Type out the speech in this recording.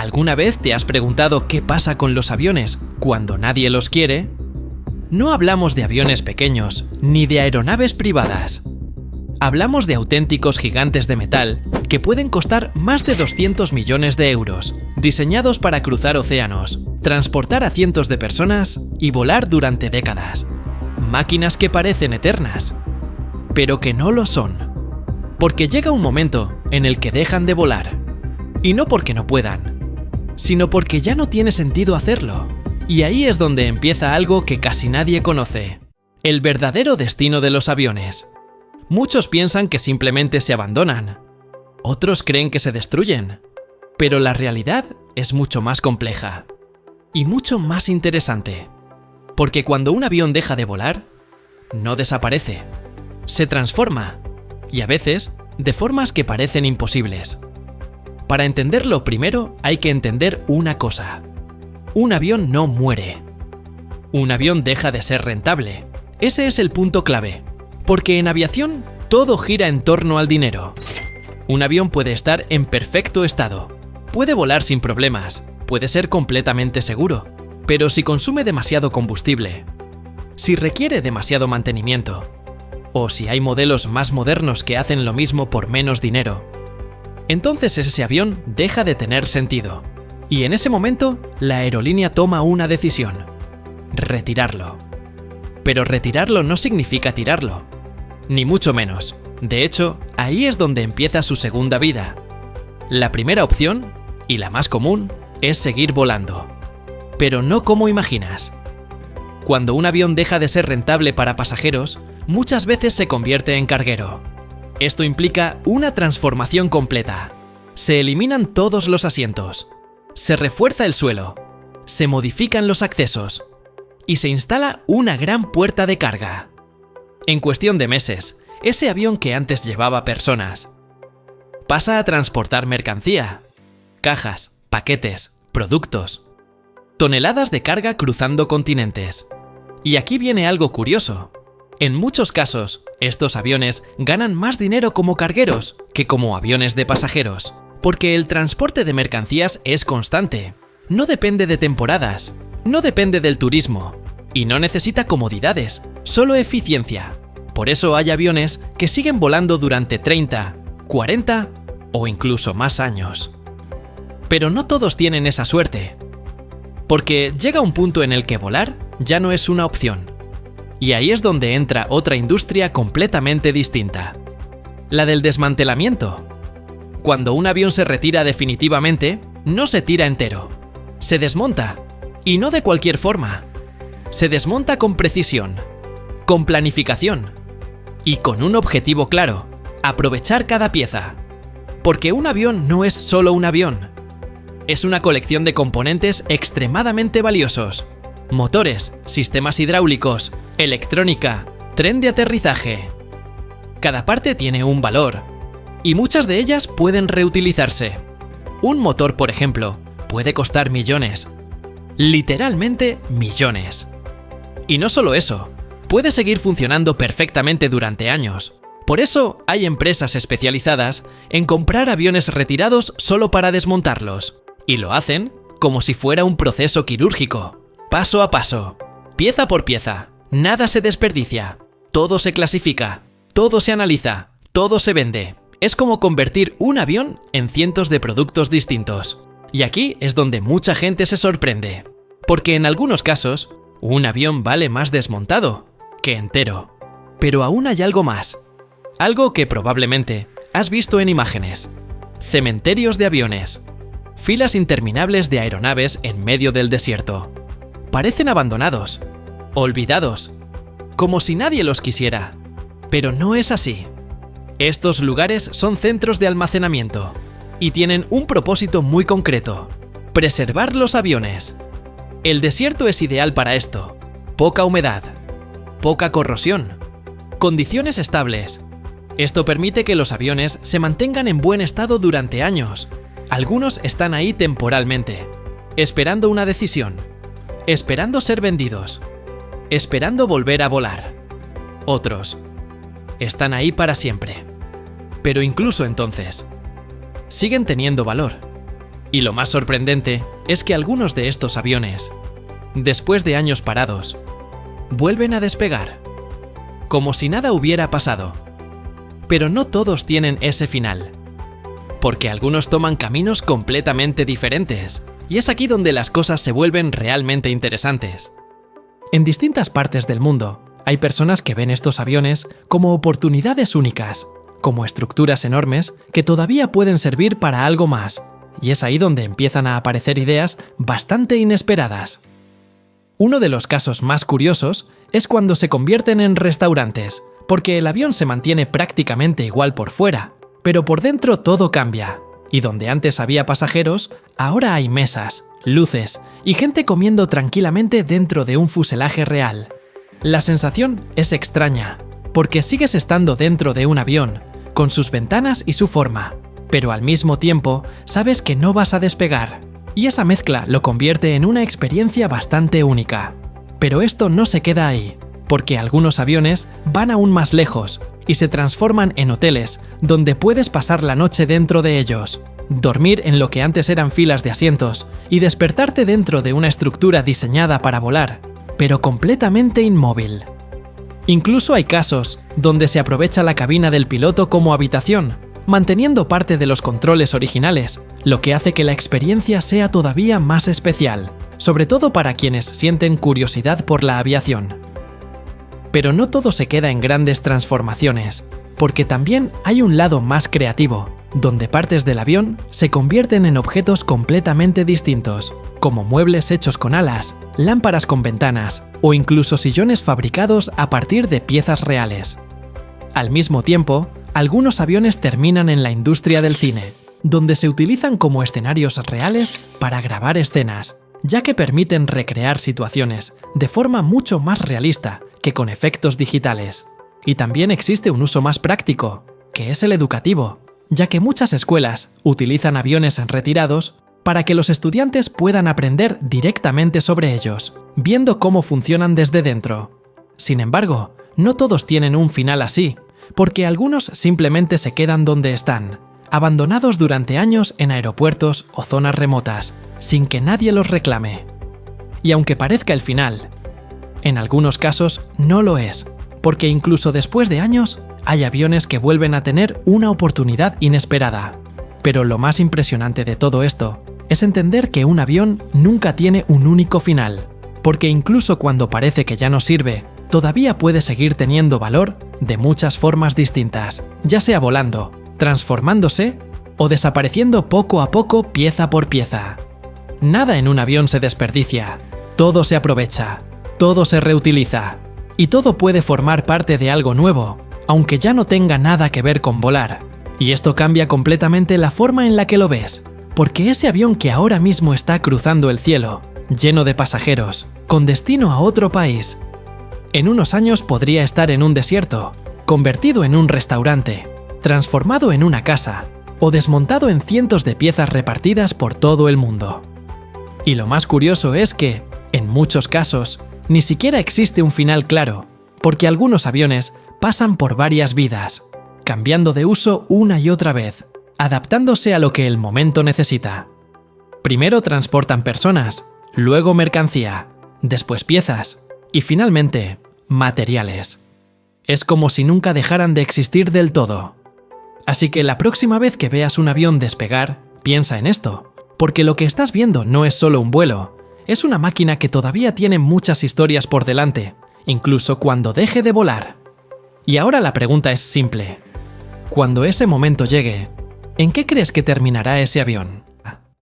¿Alguna vez te has preguntado qué pasa con los aviones cuando nadie los quiere? No hablamos de aviones pequeños, ni de aeronaves privadas. Hablamos de auténticos gigantes de metal que pueden costar más de 200 millones de euros, diseñados para cruzar océanos, transportar a cientos de personas y volar durante décadas. Máquinas que parecen eternas, pero que no lo son. Porque llega un momento en el que dejan de volar. Y no porque no puedan, sino porque ya no tiene sentido hacerlo. Y ahí es donde empieza algo que casi nadie conoce: el verdadero destino de los aviones. Muchos piensan que simplemente se abandonan. Otros creen que se destruyen. Pero la realidad es mucho más compleja. Y mucho más interesante. Porque cuando un avión deja de volar, no desaparece. Se transforma. Y a veces, de formas que parecen imposibles. Para entenderlo primero, hay que entender una cosa. Un avión no muere. Un avión deja de ser rentable. Ese es el punto clave. Porque en aviación, todo gira en torno al dinero. Un avión puede estar en perfecto estado. Puede volar sin problemas. Puede ser completamente seguro. Pero si consume demasiado combustible, si requiere demasiado mantenimiento, o si hay modelos más modernos que hacen lo mismo por menos dinero, entonces ese avión deja de tener sentido. Y en ese momento, la aerolínea toma una decisión: retirarlo. Pero retirarlo no significa tirarlo, ni mucho menos. De hecho, ahí es donde empieza su segunda vida. La primera opción, y la más común, es seguir volando. Pero no como imaginas. Cuando un avión deja de ser rentable para pasajeros, muchas veces se convierte en carguero. Esto implica una transformación completa. Se eliminan todos los asientos, se refuerza el suelo, se modifican los accesos y se instala una gran puerta de carga. En cuestión de meses, ese avión que antes llevaba personas pasa a transportar mercancía, cajas, paquetes, productos, toneladas de carga cruzando continentes. Y aquí viene algo curioso. En muchos casos, estos aviones ganan más dinero como cargueros que como aviones de pasajeros, porque el transporte de mercancías es constante, no depende de temporadas, no depende del turismo, y no necesita comodidades, solo eficiencia. Por eso hay aviones que siguen volando durante 30, 40 o incluso más años. Pero no todos tienen esa suerte, porque llega un punto en el que volar ya no es una opción. Y ahí es donde entra otra industria completamente distinta: la del desmantelamiento. Cuando un avión se retira definitivamente, no se tira entero, se desmonta, y no de cualquier forma. Se desmonta con precisión, con planificación y con un objetivo claro: aprovechar cada pieza. Porque un avión no es solo un avión. Es una colección de componentes extremadamente valiosos: motores, sistemas hidráulicos, electrónica, tren de aterrizaje. Cada parte tiene un valor, y muchas de ellas pueden reutilizarse. Un motor, por ejemplo, puede costar millones. Literalmente millones. Y no solo eso, puede seguir funcionando perfectamente durante años. Por eso hay empresas especializadas en comprar aviones retirados solo para desmontarlos. Y lo hacen como si fuera un proceso quirúrgico, paso a paso, pieza por pieza. Nada se desperdicia, todo se clasifica, todo se analiza, todo se vende. Es como convertir un avión en cientos de productos distintos. Y aquí es donde mucha gente se sorprende, porque en algunos casos, un avión vale más desmontado que entero. Pero aún hay algo más, algo que probablemente has visto en imágenes: cementerios de aviones, filas interminables de aeronaves en medio del desierto. Parecen abandonados, olvidados, como si nadie los quisiera. Pero no es así. Estos lugares son centros de almacenamiento y tienen un propósito muy concreto: preservar los aviones. El desierto es ideal para esto: poca humedad, poca corrosión, condiciones estables. Esto permite que los aviones se mantengan en buen estado durante años. Algunos están ahí temporalmente, esperando una decisión, esperando ser vendidos, esperando volver a volar. Otros están ahí para siempre. Pero incluso entonces, siguen teniendo valor. Y lo más sorprendente es que algunos de estos aviones, después de años parados, vuelven a despegar, como si nada hubiera pasado. Pero no todos tienen ese final, porque algunos toman caminos completamente diferentes, y es aquí donde las cosas se vuelven realmente interesantes. En distintas partes del mundo, hay personas que ven estos aviones como oportunidades únicas, como estructuras enormes que todavía pueden servir para algo más, y es ahí donde empiezan a aparecer ideas bastante inesperadas. Uno de los casos más curiosos es cuando se convierten en restaurantes, porque el avión se mantiene prácticamente igual por fuera, pero por dentro todo cambia, y donde antes había pasajeros, ahora hay mesas, luces y gente comiendo tranquilamente dentro de un fuselaje real. La sensación es extraña, porque sigues estando dentro de un avión, con sus ventanas y su forma, pero al mismo tiempo sabes que no vas a despegar, y esa mezcla lo convierte en una experiencia bastante única. Pero esto no se queda ahí, porque algunos aviones van aún más lejos y se transforman en hoteles donde puedes pasar la noche dentro de ellos, dormir en lo que antes eran filas de asientos y despertarte dentro de una estructura diseñada para volar, pero completamente inmóvil. Incluso hay casos donde se aprovecha la cabina del piloto como habitación, manteniendo parte de los controles originales, lo que hace que la experiencia sea todavía más especial, sobre todo para quienes sienten curiosidad por la aviación. Pero no todo se queda en grandes transformaciones, porque también hay un lado más creativo, donde partes del avión se convierten en objetos completamente distintos, como muebles hechos con alas, lámparas con ventanas o incluso sillones fabricados a partir de piezas reales. Al mismo tiempo, algunos aviones terminan en la industria del cine, donde se utilizan como escenarios reales para grabar escenas, ya que permiten recrear situaciones de forma mucho más realista que con efectos digitales. Y también existe un uso más práctico, que es el educativo, ya que muchas escuelas utilizan aviones retirados para que los estudiantes puedan aprender directamente sobre ellos, viendo cómo funcionan desde dentro. Sin embargo, no todos tienen un final así, porque algunos simplemente se quedan donde están, abandonados durante años en aeropuertos o zonas remotas, sin que nadie los reclame. Y aunque parezca el final, en algunos casos no lo es, porque incluso después de años hay aviones que vuelven a tener una oportunidad inesperada. Pero lo más impresionante de todo esto es entender que un avión nunca tiene un único final, porque incluso cuando parece que ya no sirve, todavía puede seguir teniendo valor de muchas formas distintas, ya sea volando, transformándose o desapareciendo poco a poco pieza por pieza. Nada en un avión se desperdicia, todo se aprovecha, todo se reutiliza, y todo puede formar parte de algo nuevo, aunque ya no tenga nada que ver con volar. Y esto cambia completamente la forma en la que lo ves, porque ese avión que ahora mismo está cruzando el cielo, lleno de pasajeros, con destino a otro país, en unos años podría estar en un desierto, convertido en un restaurante, transformado en una casa, o desmontado en cientos de piezas repartidas por todo el mundo. Y lo más curioso es que, en muchos casos, ni siquiera existe un final claro, porque algunos aviones pasan por varias vidas, cambiando de uso una y otra vez, adaptándose a lo que el momento necesita. Primero transportan personas, luego mercancía, después piezas y finalmente materiales. Es como si nunca dejaran de existir del todo. Así que la próxima vez que veas un avión despegar, piensa en esto, porque lo que estás viendo no es solo un vuelo, es una máquina que todavía tiene muchas historias por delante, incluso cuando deje de volar. Y ahora la pregunta es simple. Cuando ese momento llegue, ¿en qué crees que terminará ese avión?